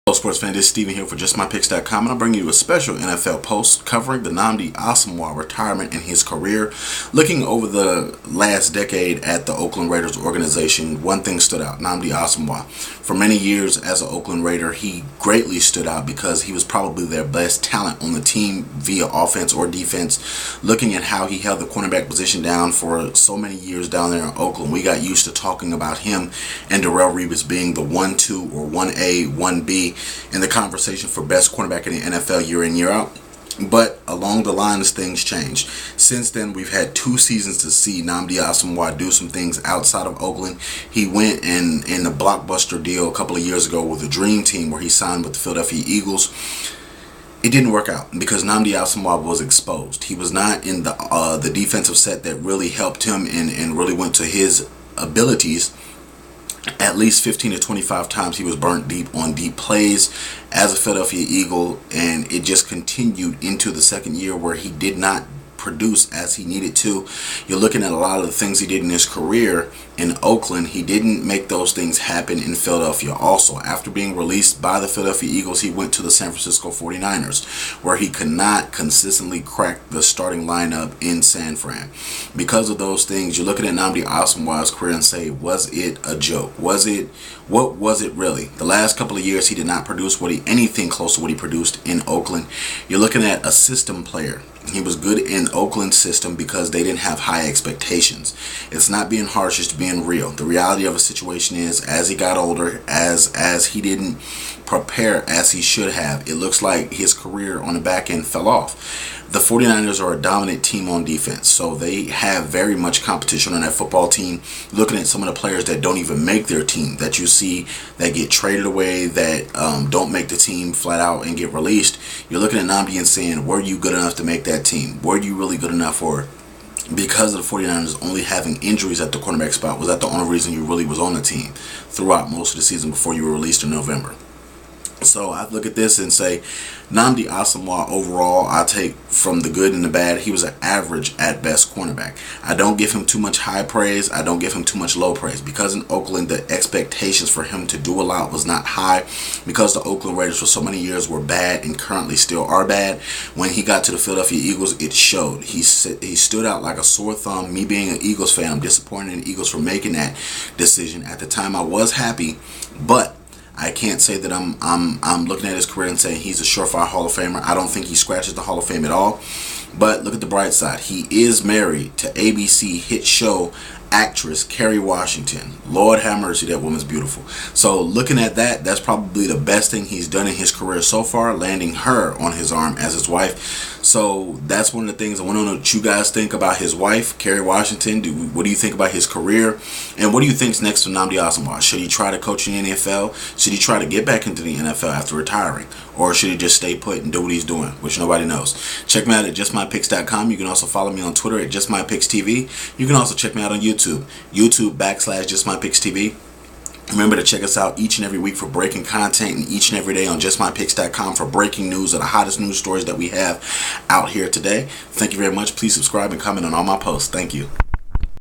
Hello sports fan, this is Steven here for JustMyPicks.com, and I'll bring you a special NFL post covering the Nnamdi Asomugha retirement and his career. Looking over the last decade at the Oakland Raiders organization, one thing stood out: Nnamdi Asomugha. For many years as an Oakland Raider, he greatly stood out because he was probably their best talent on the team via offense or defense. Looking at how he held the cornerback position down for so many years down there in Oakland, we got used to talking about him and Darrelle Revis being the 1-2 or 1A, 1B in the conversation for best cornerback in the NFL year in, year out. But along the lines, things changed. Since then, we've had 2 seasons to see Nnamdi Asomugha do some things outside of Oakland. He went in a blockbuster deal a couple of years ago with the Dream Team, where he signed with the Philadelphia Eagles. It didn't work out because Nnamdi Asomugha was exposed. He was not in the defensive set that really helped him and really went to his abilities. At least 15 to 25 times he was burnt deep on deep plays as a Philadelphia Eagle, and it just continued into the second year where he did not produce as he needed to. You're looking at a lot of the things he did in his career in Oakland. He didn't make those things happen in Philadelphia. Also, after being released by the Philadelphia Eagles, he went to the San Francisco 49ers, where he could not consistently crack the starting lineup in San Fran. Because of those things, you're looking at Nnamdi Asomugha's career and say, was it a joke? What was it really? The last couple of years, he did not produce anything close to what he produced in Oakland. You're looking at a system player. He was good in Oakland's system because they didn't have high expectations. It's not being harsh, it's being real. The reality of a situation is, as he got older, as he didn't prepare as he should have, it looks like his career on the back end fell off. The 49ers are a dominant team on defense, so they have very much competition on that football team. Looking at some of the players that don't even make their team, that you see that get traded away, that don't make the team flat out and get released, you're looking at Nnamdi and saying, were you good enough to make that team? Were you really good enough for it? Because of the 49ers only having injuries at the cornerback spot, was that the only reason you really was on the team throughout most of the season before you were released in November? So I look at this and say, Nnamdi Asomugha overall, I take from the good and the bad. He was an average at best cornerback. I don't give him too much high praise. I don't give him too much low praise. Because in Oakland, the expectations for him to do a lot was not high. Because the Oakland Raiders for so many years were bad and currently still are bad. When he got to the Philadelphia Eagles, it showed. He stood out like a sore thumb. Me being an Eagles fan, I'm disappointed in the Eagles for making that decision. At the time, I was happy, but I can't say that I'm looking at his career and saying he's a surefire Hall of Famer. I don't think he scratches the Hall of Fame at all. But look at the bright side. He is married to ABC hit show actress Kerry Washington. Lord have mercy, that woman's beautiful. So looking at that, that's probably the best thing he's done in his career so far, landing her on his arm as his wife. So that's one of the things I want to know what you guys think about his wife, Kerry Washington. What do you think about his career? And what do you think's next for Nnamdi Asomugha? Should he try to coach in the NFL? Should he try to get back into the NFL after retiring? Or should he just stay put and do what he's doing, which nobody knows? Check me out at JustMyPicks.com. You can also follow me on Twitter at JustMyPicksTV. You can also check me out on YouTube, YouTube.com/JustMyPicksTV. Remember to check us out each and every week for breaking content, and each and every day on JustMyPicks.com for breaking news of the hottest news stories that we have out here today. Thank you very much. Please subscribe and comment on all my posts. Thank you.